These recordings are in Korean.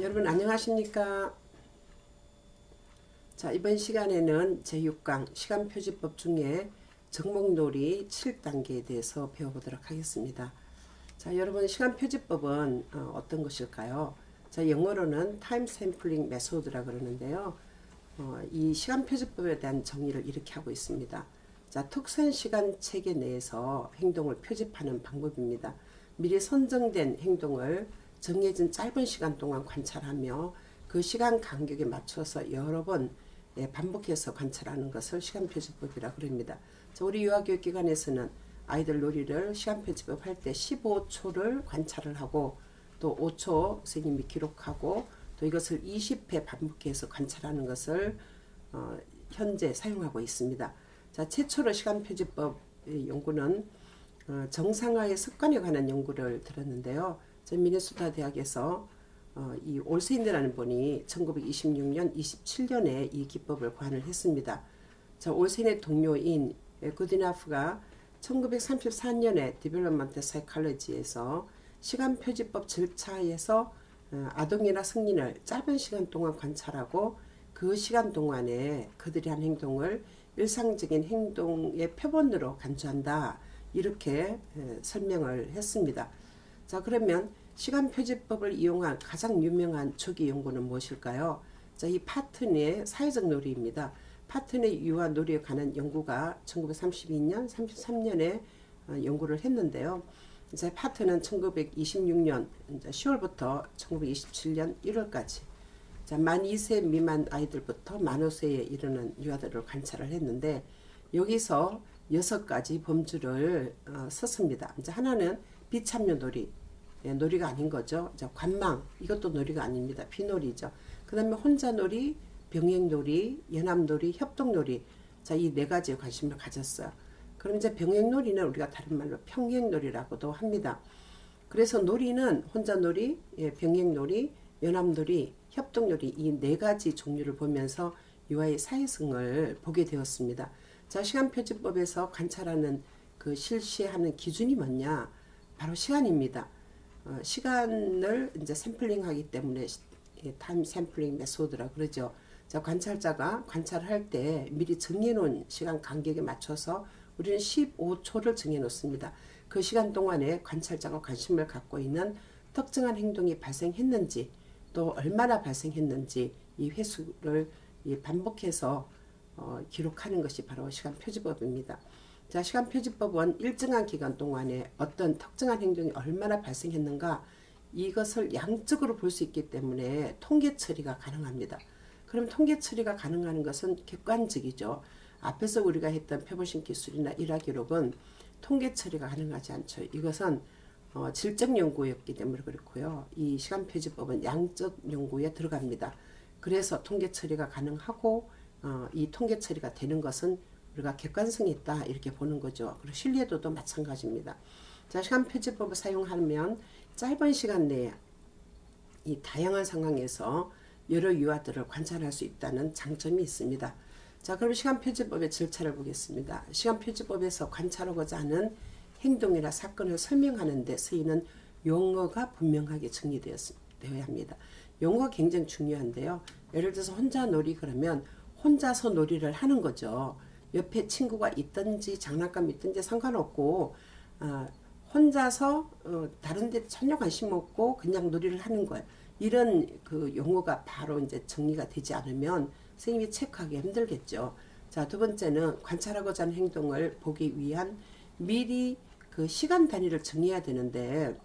여러분 안녕하십니까? 자, 이번 시간에는 제6강 시간표지법 중에 정목놀이 7단계에 대해서 배워보도록 하겠습니다. 자, 여러분 시간표지법은 어떤 것일까요? 자, 영어로는 타임 샘플링 메소드라 그러는데요. 이 시간표지법에 대한 정의를 이렇게 하고 있습니다. 자, 특수한 시간 체계 내에서 행동을 표집하는 방법입니다. 미리 선정된 행동을 정해진 짧은 시간 동안 관찰하며 그 시간 간격에 맞춰서 여러 번 반복해서 관찰하는 것을 시간표지법이라고 그럽니다. 자, 우리 유아교육기관에서는 아이들 놀이를 시간표지법 할 때 15초를 관찰을 하고 또 5초 선생님이 기록하고 또 이것을 20회 반복해서 관찰하는 것을 현재 사용하고 있습니다. 자, 최초로 시간표지법 연구는 정상화의 습관에 관한 연구를 들었는데요. 미네소타 대학에서 이 올세인이라는 분이 1926년, 27년에 이 기법을 고안을 했습니다. 자, 올세인의 동료인 구디나프가 1934년에 디벨롭먼트 사이콜로지에서 시간표지법 절차에서 아동이나 성인을 짧은 시간 동안 관찰하고 그 시간 동안에 그들이 한 행동을 일상적인 행동의 표본으로 간주한다. 이렇게 설명을 했습니다. 자, 그러면 시간표지법을 이용한 가장 유명한 초기 연구는 무엇일까요? 자, 이 파튼의 사회적 놀이입니다. 파튼의 유아 놀이에 관한 연구가 1932년, 33년에 연구를 했는데요. 이제 파튼은 1926년 10월부터 1927년 1월까지 만 2세 미만 아이들부터 만 5세에 이르는 유아들을 관찰을 했는데 여기서 6가지 범주를 썼습니다. 이제 하나는 비참여 놀이, 놀이가 아닌 거죠. 관망, 이것도 놀이가 아닙니다. 비놀이죠. 그 다음에 혼자놀이, 병행놀이, 연합놀이, 협동놀이. 자, 이 4가지에 관심을 가졌어요. 그럼 이제 병행놀이는 우리가 다른 말로 평행놀이라고도 합니다. 그래서 놀이는 혼자놀이, 병행놀이, 연합놀이, 협동놀이 이 4가지 종류를 보면서 유아의 사회성을 보게 되었습니다. 자, 시간표지법에서 관찰하는 그 실시하는 기준이 뭐냐? 바로 시간입니다. 시간을 이제 샘플링하기 때문에 타임 샘플링 메소드라 그러죠. 자, 관찰자가 관찰할 때 미리 정해놓은 시간 간격에 맞춰서 우리는 15초를 정해놓습니다. 그 시간 동안에 관찰자가 관심을 갖고 있는 특정한 행동이 발생했는지 또 얼마나 발생했는지 이 횟수를 반복해서 기록하는 것이 바로 시간표지법입니다. 자, 시간표지법은 일정한 기간 동안에 어떤 특정한 행동이 얼마나 발생했는가 이것을 양적으로 볼 수 있기 때문에 통계 처리가 가능합니다. 그럼 통계 처리가 가능한 것은 객관적이죠. 앞에서 우리가 했던 표본식 기술이나 일화 기록은 통계 처리가 가능하지 않죠. 이것은 질적 연구였기 때문에 그렇고요. 이 시간표지법은 양적 연구에 들어갑니다. 그래서 통계 처리가 가능하고 이 통계 처리가 되는 것은 우리가 객관성이 있다 이렇게 보는 거죠. 그리고 신뢰도도 마찬가지입니다. 자, 시간표지법을 사용하면 짧은 시간 내에 이 다양한 상황에서 여러 유아들을 관찰할 수 있다는 장점이 있습니다. 자, 그럼 시간표지법의 절차를 보겠습니다. 시간표지법에서 관찰하고자 하는 행동이나 사건을 설명하는 데 쓰이는 용어가 분명하게 정리되어야 합니다. 용어가 굉장히 중요한데요. 예를 들어서 혼자 놀이 그러면 혼자서 놀이를 하는 거죠. 옆에 친구가 있든지 장난감이 있든지 상관없고 혼자서 다른 데 전혀 관심 없고 그냥 놀이를 하는 거예요. 이런 그 용어가 바로 이제 정리가 되지 않으면 선생님이 체크하기 힘들겠죠. 자, 두 번째는 관찰하고자 하는 행동을 보기 위한 미리 그 시간 단위를 정해야 되는데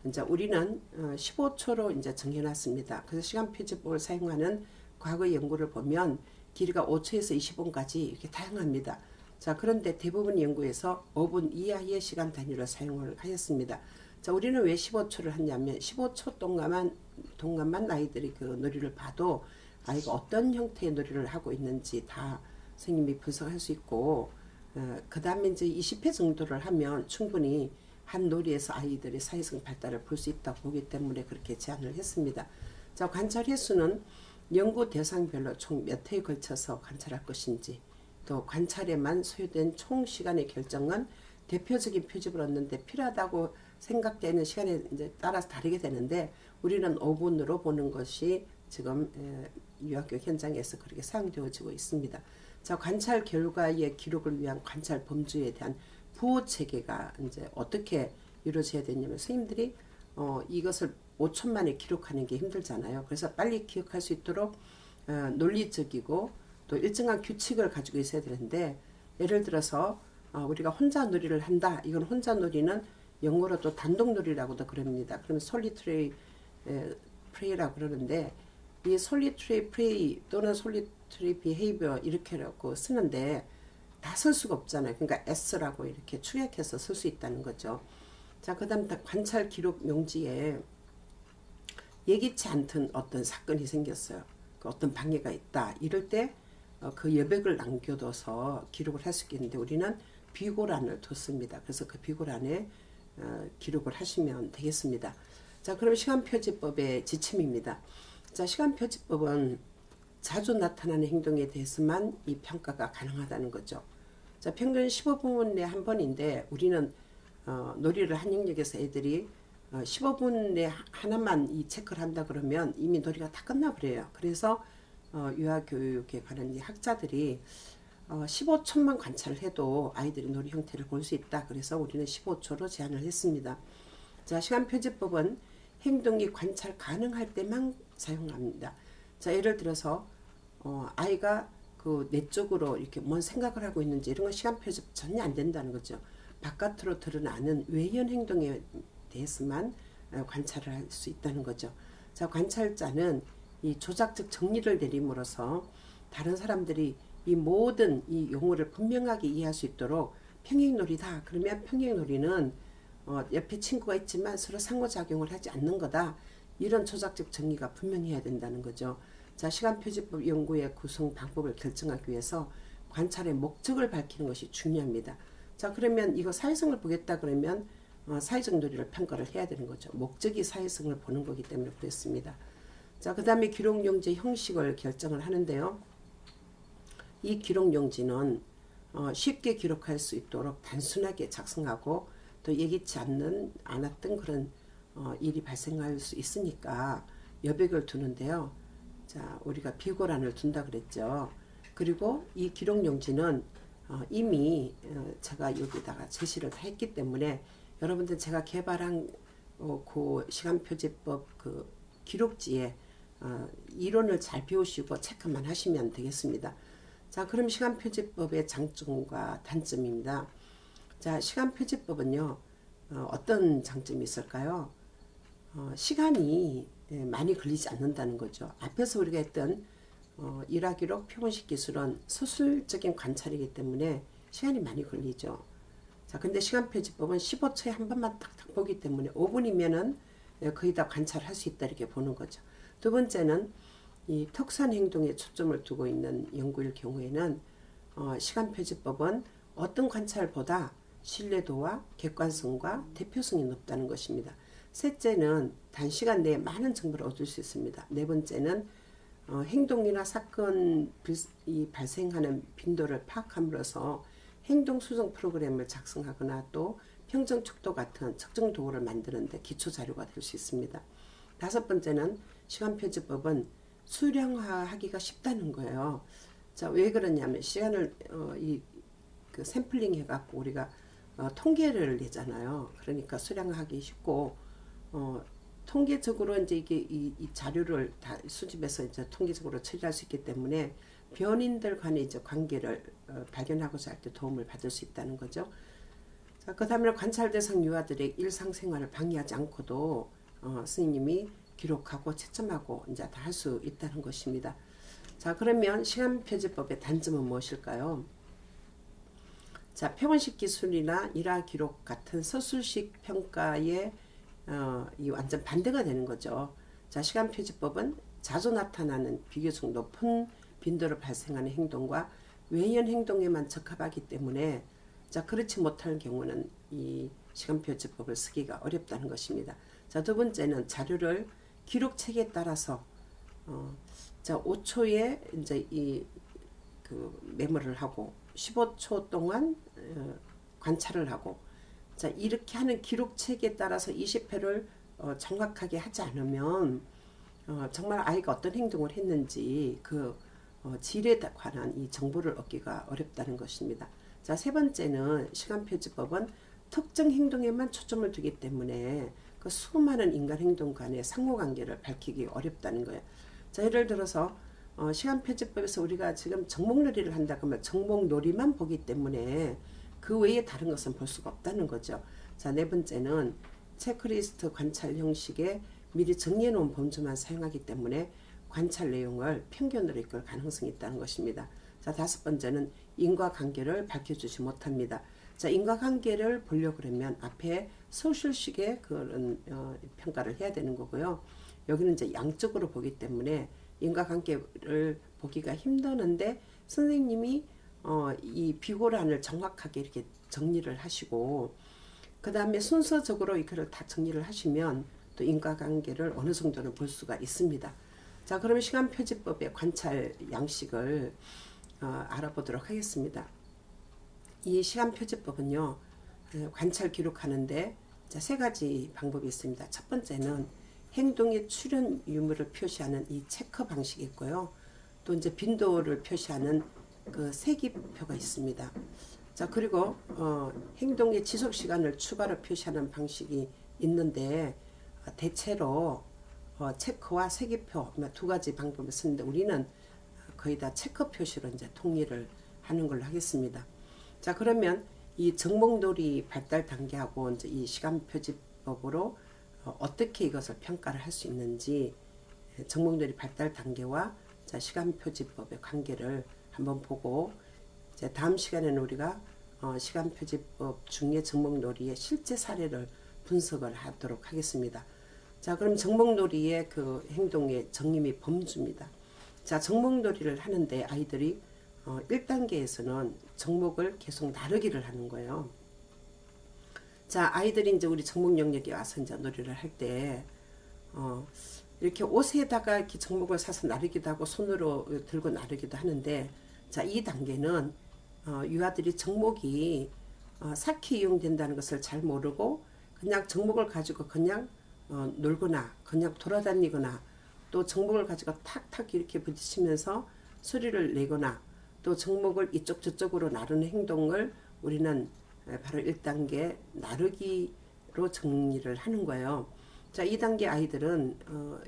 이제 우리는 15초로 이제 정해놨습니다. 그래서 시간표지법을 사용하는 과거 연구를 보면 길이가 5초에서 20분까지 이렇게 다양합니다. 자, 그런데 대부분 연구에서 5분 이하의 시간 단위를 사용을 하였습니다. 자, 우리는 왜 15초를 하냐면 15초 동안만 아이들이 그 놀이를 봐도 아이가 어떤 형태의 놀이를 하고 있는지 다 선생님이 분석할 수 있고 그 다음에 이제 20회 정도를 하면 충분히 한 놀이에서 아이들의 사회성 발달을 볼 수 있다고 보기 때문에 그렇게 제안을 했습니다. 자, 관찰 횟수는 연구 대상별로 총 몇 회에 걸쳐서 관찰할 것인지 또 관찰에만 소요된 총 시간의 결정은 대표적인 표집을 얻는데 필요하다고 생각되는 시간에 이제 따라서 다르게 되는데 우리는 5분으로 보는 것이 지금 유아교육 현장에서 그렇게 사용되어지고 있습니다. 자, 관찰 결과의 기록을 위한 관찰 범주에 대한 부호 체계가 이제 어떻게 이루어져야 되냐면 선생님들이 이것을 5초 만에 기록하는 게 힘들잖아요. 그래서 빨리 기억할 수 있도록 논리적이고 또 일정한 규칙을 가지고 있어야 되는데 예를 들어서 우리가 혼자 놀이를 한다. 이건 혼자 놀이는 영어로 또 단독 놀이라고도 그럽니다. 그러면 solitary play라고 그러는데 이 solitary play 또는 solitary behavior 이렇게라고 쓰는데 다 쓸 수가 없잖아요. 그러니까 S라고 이렇게 축약해서 쓸 수 있다는 거죠. 자, 그 다음 관찰 기록 용지에 예기치 않던 어떤 사건이 생겼어요. 그 어떤 방해가 있다. 이럴 때 그 여백을 남겨둬서 기록을 할 수 있겠는데 우리는 비고란을 뒀습니다. 그래서 그 비고란에 기록을 하시면 되겠습니다. 자, 그럼 시간표지법의 지침입니다. 자, 시간표지법은 자주 나타나는 행동에 대해서만 이 평가가 가능하다는 거죠. 자, 평균 15분 내 한 번인데 우리는 놀이를 한 영역에서 애들이 15분 내 하나만 이 체크를 한다 그러면 이미 놀이가 다 끝나버려요. 그래서 유아교육에 관한 이 학자들이 15초만 관찰을 해도 아이들이 놀이 형태를 볼 수 있다. 그래서 우리는 15초로 제한을 했습니다. 자, 시간표지법은 행동이 관찰 가능할 때만 사용합니다. 자, 예를 들어서 아이가 그 내적으로 이렇게 뭔 생각을 하고 있는지 이런 건 시간표지법 전혀 안 된다는 거죠. 바깥으로 드러나는 외연 행동에 대해서만 관찰을 할 수 있다는 거죠. 자, 관찰자는 이 조작적 정리를 내림으로써 다른 사람들이 이 모든 이 용어를 분명하게 이해할 수 있도록 평행놀이다. 그러면 평행놀이는 옆에 친구가 있지만 서로 상호작용을 하지 않는 거다. 이런 조작적 정의가 분명해야 된다는 거죠. 자, 시간표지법 연구의 구성 방법을 결정하기 위해서 관찰의 목적을 밝히는 것이 중요합니다. 자, 그러면 이거 사회성을 보겠다 그러면 사회적 놀이를 평가를 해야 되는 거죠. 목적이 사회성을 보는 거기 때문에 그랬습니다. 자, 그 다음에 기록용지 형식을 결정을 하는데요. 이 기록용지는 쉽게 기록할 수 있도록 단순하게 작성하고 또 예기치 않았던 그런 일이 발생할 수 있으니까 여백을 두는데요. 자, 우리가 비고란을 둔다 그랬죠. 그리고 이 기록용지는 이미 제가 여기다가 제시를 다 했기 때문에 여러분들 제가 개발한 그 시간표지법 그 기록지에 이론을 잘 배우시고 체크만 하시면 되겠습니다. 자, 그럼 시간표지법의 장점과 단점입니다. 자, 시간표지법은요, 어떤 장점이 있을까요? 시간이 많이 걸리지 않는다는 거죠. 앞에서 우리가 했던 일화기록 표본식 기술은 서술적인 관찰이기 때문에 시간이 많이 걸리죠. 자, 근데 시간표지법은 15초에 한 번만 딱딱 보기 때문에 5분이면은 거의 다 관찰할 수 있다 이렇게 보는 거죠. 두 번째는 이 특수한 행동에 초점을 두고 있는 연구일 경우에는 시간표지법은 어떤 관찰보다 신뢰도와 객관성과 대표성이 높다는 것입니다. 셋째는 단시간 내에 많은 정보를 얻을 수 있습니다. 네 번째는 행동이나 사건이 발생하는 빈도를 파악함으로써 행동 수정 프로그램을 작성하거나 또 평정 척도 같은 측정 도구를 만드는데 기초 자료가 될 수 있습니다. 다섯 번째는 시간표지법은 수량화하기가 쉽다는 거예요. 자, 왜 그러냐면 시간을 그 샘플링 해갖고 우리가 통계를 내잖아요. 그러니까 수량화하기 쉽고 통계적으로 이제 이게 이 자료를 다 수집해서 이제 통계적으로 처리할 수 있기 때문에 변인들 간의 이제 관계를 발견하고자 할 때 도움을 받을 수 있다는 거죠. 자, 그 다음에 관찰 대상 유아들의 일상생활을 방해하지 않고도 스님이 기록하고 채점하고 이제 다 할 수 있다는 것입니다. 자, 그러면 시간표지법의 단점은 무엇일까요? 자, 표본식 기술이나 일화 기록 같은 서술식 평가에 이 완전 반대가 되는 거죠. 자, 시간표지법은 자주 나타나는 비교적 높은 빈도로 발생하는 행동과 외연 행동에만 적합하기 때문에 자, 그렇지 못할 경우는 이 시간표지법을 쓰기가 어렵다는 것입니다. 자, 두 번째는 자료를 기록책에 따라서 자, 5초에 이제 이 그 메모를 하고 15초 동안 관찰을 하고, 자 이렇게 하는 기록책에 따라서 20회를 정확하게 하지 않으면 정말 아이가 어떤 행동을 했는지 그 질에 관한 이 정보를 얻기가 어렵다는 것입니다. 자, 세 번째는 시간표지법은 특정 행동에만 초점을 두기 때문에 그 수많은 인간 행동 간의 상호관계를 밝히기 어렵다는 거예요. 자, 예를 들어서 시간표지법에서 우리가 지금 정목놀이를 한다 그러면 정목놀이만 보기 때문에 그 외에 다른 것은 볼 수가 없다는 거죠. 자, 네 번째는 체크리스트 관찰 형식에 미리 정리해 놓은 범주만 사용하기 때문에 관찰 내용을 편견으로 이끌 가능성이 있다는 것입니다. 자, 다섯 번째는 인과관계를 밝혀주지 못합니다. 자, 인과관계를 보려고 그러면 앞에 소셜식의 그런 평가를 해야 되는 거고요. 여기는 이제 양적으로 보기 때문에 인과관계를 보기가 힘드는데 선생님이 이 비고란을 정확하게 이렇게 정리를 하시고 그 다음에 순서적으로 이거를 다 정리를 하시면 또 인과관계를 어느 정도는 볼 수가 있습니다. 자, 그러면 시간표지법의 관찰 양식을 알아보도록 하겠습니다. 이 시간표지법은요, 관찰 기록하는데 자, 세 가지 방법이 있습니다. 첫 번째는 행동의 출현 유무를 표시하는 이 체크 방식이 있고요. 또 이제 빈도를 표시하는 그 세기표가 있습니다. 자, 그리고 행동의 지속 시간을 추가로 표시하는 방식이 있는데 대체로 체크와 세기표 두 가지 방법을 쓰는데 우리는 거의 다 체크 표시로 이제 통일을 하는 걸로 하겠습니다. 자, 그러면 이 정목놀이 발달 단계하고 이제 이 시간표지법으로 어떻게 이것을 평가를 할 수 있는지 정목놀이 발달 단계와 자, 시간표지법의 관계를 한번 보고 이제 다음 시간에는 우리가 시간표지법 중에 정목놀이의 실제 사례를 분석을 하도록 하겠습니다. 자, 그럼 정목놀이의 그 행동의 정의 및 범주입니다. 자, 정목놀이를 하는데 아이들이 1단계에서는 정목을 계속 나르기를 하는 거예요. 자, 아이들이 이제 우리 정목 영역에 와서 이제 놀이를 할 때 이렇게 옷에다가 이렇게 정목을 사서 나르기도 하고 손으로 들고 나르기도 하는데 자, 이 단계는 유아들이 정목이 삭히 이용된다는 것을 잘 모르고 그냥 정목을 가지고 그냥 놀거나 그냥 돌아다니거나 또 정목을 가지고 탁탁 이렇게 부딪히면서 소리를 내거나 또 정목을 이쪽 저쪽으로 나르는 행동을 우리는 바로 1단계 나르기로 정리를 하는 거예요. 자, 2단계 아이들은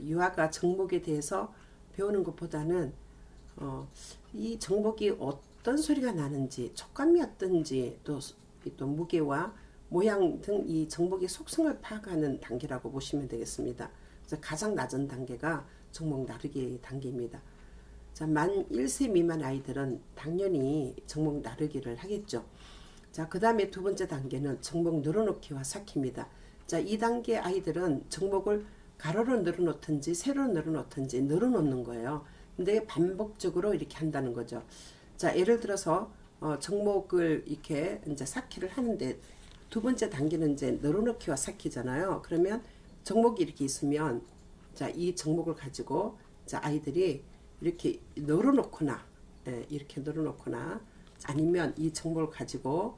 유아가 정목에 대해서 배우는 것보다는 이 정목이 어떤 소리가 나는지 촉감이 어떤지 또 무게와 모양 등 이 정목의 속성을 파악하는 단계라고 보시면 되겠습니다. 그래서 가장 낮은 단계가 정목 나르기 단계입니다. 자, 만 1세 미만 아이들은 당연히 정목 나르기를 하겠죠. 자, 그 다음에 두 번째 단계는 정목 늘어놓기와 삭히입니다. 자, 2단계 아이들은 정목을 가로로 늘어놓든지 세로로 늘어놓든지 늘어놓는 거예요. 근데 반복적으로 이렇게 한다는 거죠. 자, 예를 들어서 정목을 이렇게 이제 삭히를 하는데 두 번째 단계는 이제 늘어놓기와 삭히잖아요. 그러면 정목이 이렇게 있으면 자, 이 정목을 가지고 자, 아이들이 이렇게 늘어놓거나 이렇게 늘어놓거나 아니면 이 정목을 가지고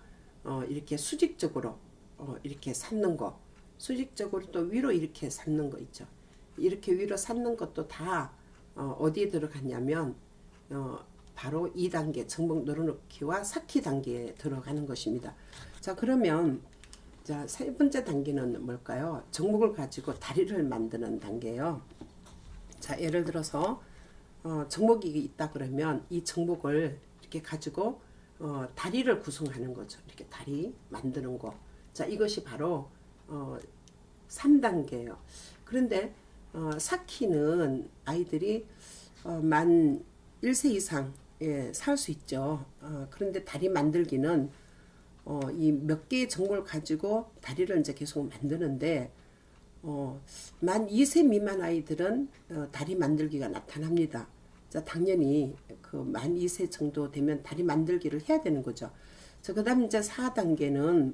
이렇게 수직적으로 이렇게 삼는 거, 수직적으로 또 위로 이렇게 삼는 거 있죠. 이렇게 위로 삼는 것도 다 어디에 들어갔냐면 바로 2단계 정목 늘어놓기와 삭히 단계에 들어가는 것입니다. 자, 그러면 자, 세 번째 단계는 뭘까요? 정목을 가지고 다리를 만드는 단계예요. 자, 예를 들어서 정목이 있다 그러면 이 정목을 이렇게 가지고 다리를 구성하는 거죠. 이렇게 다리 만드는 거. 자, 이것이 바로 3단계예요. 그런데 삭히는 아이들이 만 1세 이상 살 수 있죠. 그런데 다리 만들기는 이 몇 개의 정목을 가지고 다리를 이제 계속 만드는데 만 2세 미만 아이들은 다리 만들기가 나타납니다. 자, 당연히 그 만 2세 정도 되면 다리 만들기를 해야 되는 거죠. 자, 그 다음 이제 4단계는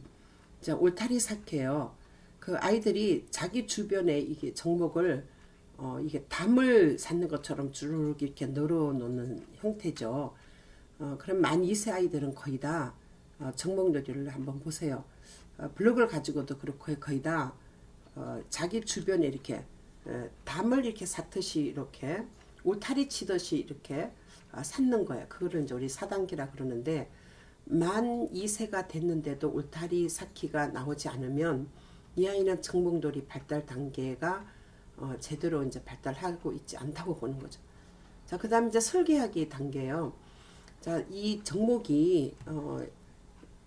자, 울타리 삭혀요. 그 아이들이 자기 주변에 이게 정목을 이게 담을 쌓는 것처럼 쭉 이렇게 늘어놓는 형태죠. 그럼 만 2세 아이들은 거의 다 정목놀이를 한번 보세요. 블록을 가지고도 그렇고 거의 다 자기 주변에 이렇게 담을 이렇게 쌓듯이 이렇게 울타리 치듯이 이렇게 쌓는 거예요. 그거를 이제 우리 4단계라 그러는데 만 2세가 됐는데도 울타리 쌓기가 나오지 않으면 이 아이는 정목놀이 발달 단계가 제대로 이제 발달하고 있지 않다고 보는 거죠. 자, 그 다음에 이제 설계하기 단계예요. 자, 이 정목이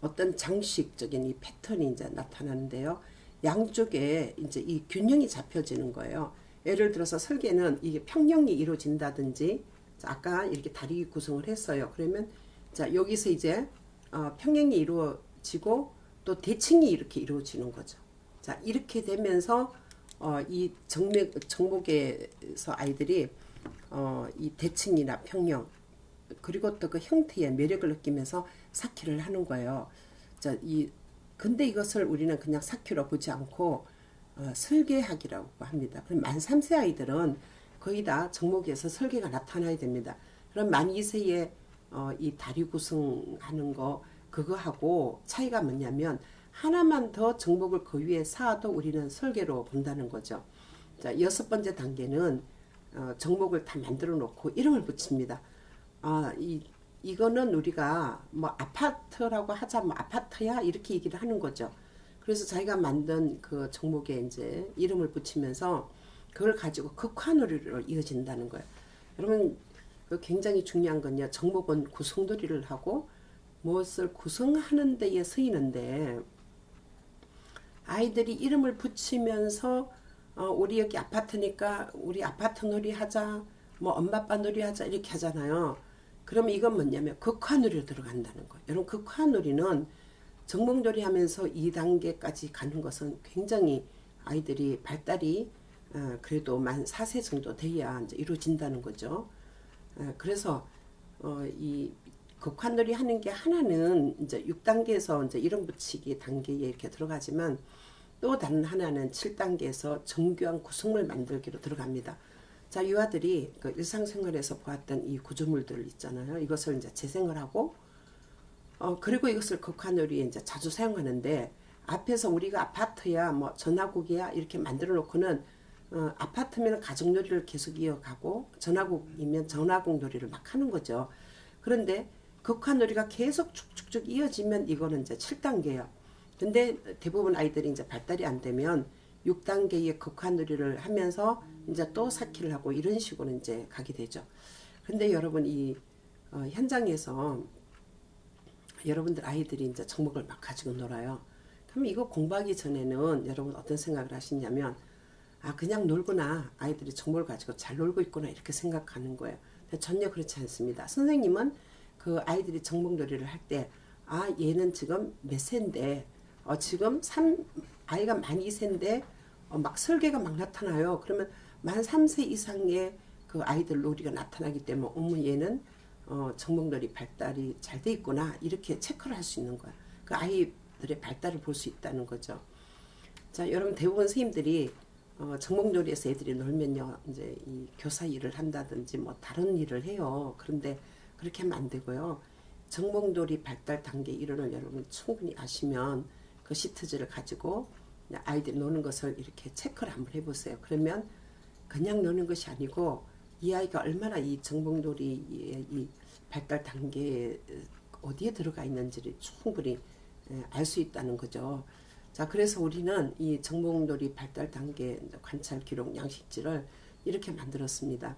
어떤 장식적인 이 패턴이 이제 나타나는데요. 양쪽에 이제 이 균형이 잡혀지는 거예요. 예를 들어서 설계는 이게 평형이 이루어진다든지, 자, 아까 이렇게 다리 구성을 했어요. 그러면 자, 여기서 이제 평형이 이루어지고 또 대칭이 이렇게 이루어지는 거죠. 자, 이렇게 되면서 이 정목에서 아이들이 이 대칭이나 평형 그리고 또 그 형태의 매력을 느끼면서 쌓기를 하는 거예요. 자, 근데 이것을 우리는 그냥 쌓기로 보지 않고 설계학이라고 합니다. 그럼 만 3세 아이들은 거의 다 정목에서 설계가 나타나야 됩니다. 그럼 만 2세에 이 다리 구성하는 거 그거하고 차이가 뭐냐면 하나만 더 정목을 그 위에 쌓아도 우리는 설계로 본다는 거죠. 자, 6번째 단계는 정목을 다 만들어 놓고 이름을 붙입니다. 이거는 우리가 뭐 아파트라고 하자, 뭐 아파트야 이렇게 얘기를 하는 거죠. 그래서 자기가 만든 그 정목에 이제 이름을 붙이면서 그걸 가지고 극화놀이로 이어진다는 거예요. 여러분, 굉장히 중요한 건요. 정목은 구성놀이를 하고 무엇을 구성하는 데에 쓰이는데 아이들이 이름을 붙이면서 우리 여기 아파트니까 우리 아파트 놀이 하자, 뭐 엄마 아빠 놀이 하자 이렇게 하잖아요. 그러면 이건 뭐냐면 극화놀이로 들어간다는 거예요. 여러분, 극화놀이는 정목놀이 하면서 2단계까지 가는 것은 굉장히 아이들이 발달이 그래도 만 4세 정도 돼야 이제 이루어진다는 거죠. 그래서 이 극화놀이 하는 게 하나는 이제 6단계에서 이제 이름 붙이기 단계에 이렇게 들어가지만 또 다른 하나는 7단계에서 정교한 구성물 만들기로 들어갑니다. 자, 이 아들이 그 일상생활에서 보았던 이 구조물들 있잖아요. 이것을 이제 재생을 하고, 그리고 이것을 극화놀이에 이제 자주 사용하는데, 앞에서 우리가 아파트야, 뭐 전화국이야, 이렇게 만들어 놓고는, 아파트면 가족놀이를 계속 이어가고, 전화국이면 전화국 놀이를 막 하는 거죠. 그런데 극화놀이가 계속 쭉쭉쭉 이어지면 이거는 이제 7단계예요. 근데 대부분 아이들이 이제 발달이 안 되면 6단계의 극화놀이를 하면서 이제 또 쌓기를 하고 이런 식으로 이제 가게 되죠. 근데 여러분 이 현장에서 여러분들 아이들이 이제 정목을 막 가지고 놀아요. 그럼 이거 공부하기 전에는 여러분 어떤 생각을 하시냐면 그냥 놀구나, 아이들이 정목을 가지고 잘 놀고 있구나 이렇게 생각하는 거예요. 근데 전혀 그렇지 않습니다. 선생님은 그 아이들이 정목놀이를 할 때 얘는 지금 몇 세인데 지금 아이가 만 2세인데 막 설계가 막 나타나요. 그러면 만 3세 이상의 그 아이들 놀이가 나타나기 때문에 어머 얘는 정목놀이 발달이 잘 돼 있구나 이렇게 체크를 할 수 있는 거야. 그 아이들의 발달을 볼 수 있다는 거죠. 자, 여러분 대부분 선생님들이 정목놀이에서 애들이 놀면요 이제 이 교사 일을 한다든지 뭐 다른 일을 해요. 그런데 그렇게 하면 안 되고요. 정목놀이 발달 단계 이론을 여러분 충분히 아시면 그 시트지를 가지고 아이들이 노는 것을 이렇게 체크를 한번 해보세요. 그러면 그냥 노는 것이 아니고 이 아이가 얼마나 이 정목놀이의 이 발달 단계에 어디에 들어가 있는지를 충분히 알 수 있다는 거죠. 자, 그래서 우리는 이 정목놀이 발달 단계 관찰 기록 양식지를 이렇게 만들었습니다.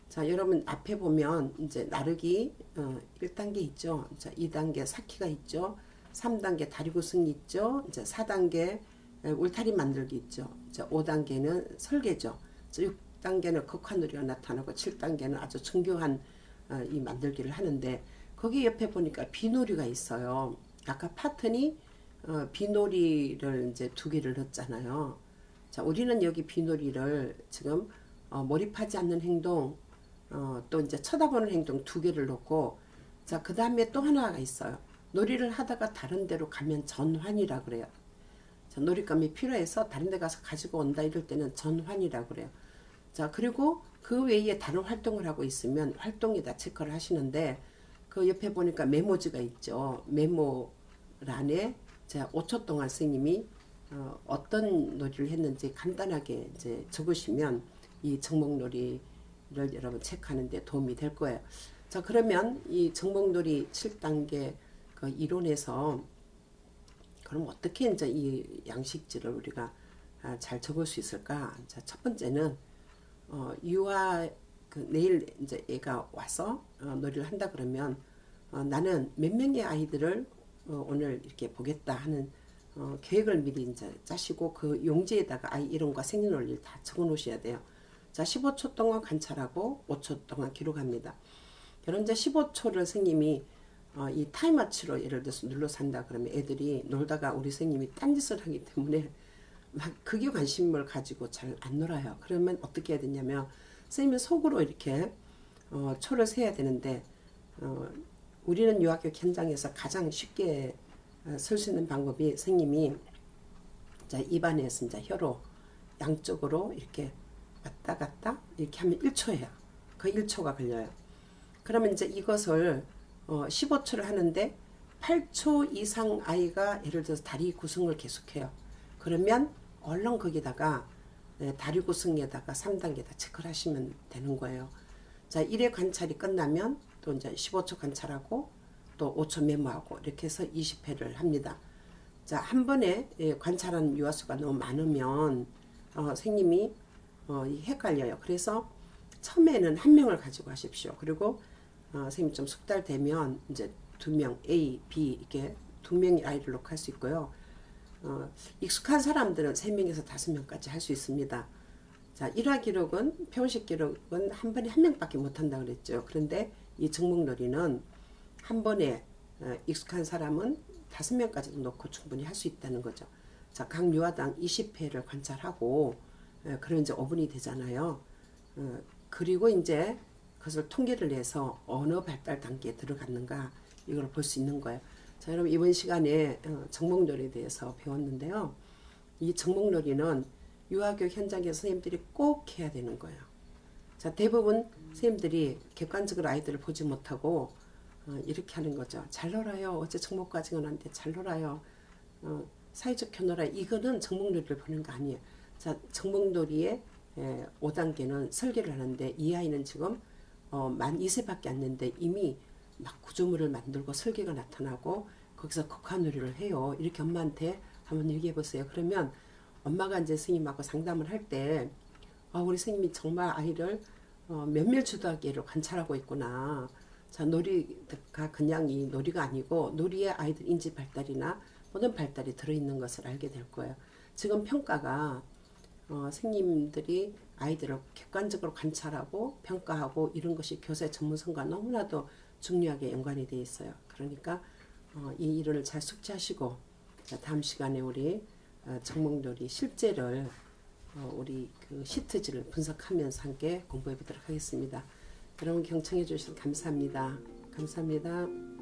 자, 여러분 앞에 보면 이제 나르기 1단계 있죠. 자, 2단계 쌓기가 있죠. 3단계 다리 구성이 있죠. 이제 4단계 울타리 만들기 있죠. 이제 5단계는 설계죠. 6단계는 극화놀이가 나타나고 7단계는 아주 정교한 이 만들기를 하는데 거기 옆에 보니까 비놀이가 있어요. 아까 파트니 비놀이를 이제 2개를 넣었잖아요. 자, 우리는 여기 비놀이를 지금 몰입하지 않는 행동, 또 이제 쳐다보는 행동 2개를 넣고, 자, 그 다음에 또 하나가 있어요. 놀이를 하다가 다른 데로 가면 전환이라 그래요. 자, 놀잇감이 필요해서 다른 데 가서 가지고 온다 이럴 때는 전환이라 그래요. 자, 그리고 그 외에 다른 활동을 하고 있으면 활동에다 체크를 하시는데 그 옆에 보니까 메모지가 있죠. 메모 란에 제가 5초 동안 선생님이 어떤 놀이를 했는지 간단하게 이제 적으시면 이 정목놀이를 여러분 체크하는 데 도움이 될 거예요. 자, 그러면 이 정목놀이 7단계 그 이론에서 그럼 어떻게 이제 이 양식지를 우리가 잘 적을 수 있을까? 자, 첫 번째는 유아 그 내일 이제 애가 와서 놀이를 한다 그러면 나는 몇 명의 아이들을 오늘 이렇게 보겠다 하는 계획을 미리 이제 짜시고 그 용지에다가 아이 이름과 생년월일 다 적어 놓으셔야 돼요. 자, 15초 동안 관찰하고 5초 동안 기록합니다. 그런 이제 15초를 선생님이 이 타임워치로 예를 들어서 눌러서 한다 그러면 애들이 놀다가 우리 선생님이 딴짓을 하기 때문에 막 크게 관심을 가지고 잘 안 놀아요. 그러면 어떻게 해야 되냐면 선생님은 속으로 이렇게 초를 세야 되는데 우리는 유아교육 현장에서 가장 쉽게 설 수 있는 방법이 선생님이 자, 입안에서 이제 혀로 양쪽으로 이렇게 왔다 갔다 이렇게 하면 1초예요. 그 1초가 걸려요. 그러면 이제 이것을 15초를 하는데 8초 이상 아이가 예를 들어서 다리 구승을 계속해요. 그러면 얼른 거기다가 다리 구승에다가 3단계다 체크를 하시면 되는 거예요. 자, 1회 관찰이 끝나면 또 이제 15초 관찰하고 또 5초 메모하고 이렇게 해서 20회를 합니다. 자, 한 번에 관찰하는 유아수가 너무 많으면 선생님이 헷갈려요. 그래서 처음에는 한 명을 가지고 하십시오. 그리고 선생님 좀 숙달되면 이제 2명 A, B 이렇게 2명의 아이를 놓고 할 수 있고요. 익숙한 사람들은 3명에서 5명까지 할 수 있습니다. 자, 1화 기록은 표식 기록은 한 번에 한 명밖에 못 한다 그랬죠. 그런데 이 정목놀이는 한 번에 익숙한 사람은 5명까지도 놓고 충분히 할 수 있다는 거죠. 자, 각 유아당 20회를 관찰하고 그럼 이제 5분이 되잖아요. 그리고 이제 그것을 통계를 내서 어느 발달 단계에 들어갔는가 이걸 볼 수 있는 거예요. 자, 여러분 이번 시간에 정목놀이에 대해서 배웠는데요. 이 정목놀이는 유아교육 현장에서 선생님들이 꼭 해야 되는 거예요. 자, 대부분 선생님들이 객관적으로 아이들을 보지 못하고 이렇게 하는 거죠. 잘 놀아요. 어제 정목과정은 한데 잘 놀아요. 사회적 교놀아요. 이거는 정목놀이를 보는 거 아니에요. 자, 정목놀이의 5단계는 설계를 하는데 이 아이는 지금 만 2세밖에 안 됐는데 이미 막 구조물을 만들고 설계가 나타나고 거기서 극화놀이를 해요. 이렇게 엄마한테 한번 얘기해 보세요. 그러면 엄마가 이제 스님하고 상담을 할 때 우리 스님이 정말 아이를 면밀주도하게로 관찰하고 있구나. 자, 놀이가 그냥 이 놀이가 아니고 놀이에 아이들 인지 발달이나 모든 발달이 들어있는 것을 알게 될 거예요. 지금 평가가 선생님들이 아이들을 객관적으로 관찰하고 평가하고 이런 것이 교사의 전문성과 너무나도 중요하게 연관이 되어 있어요. 그러니까 이 일을 잘 숙지하시고 다음 시간에 우리 정목놀이 실제를 우리 그 시트지를 분석하면서 함께 공부해 보도록 하겠습니다. 여러분 경청해 주셔서 감사합니다. 감사합니다.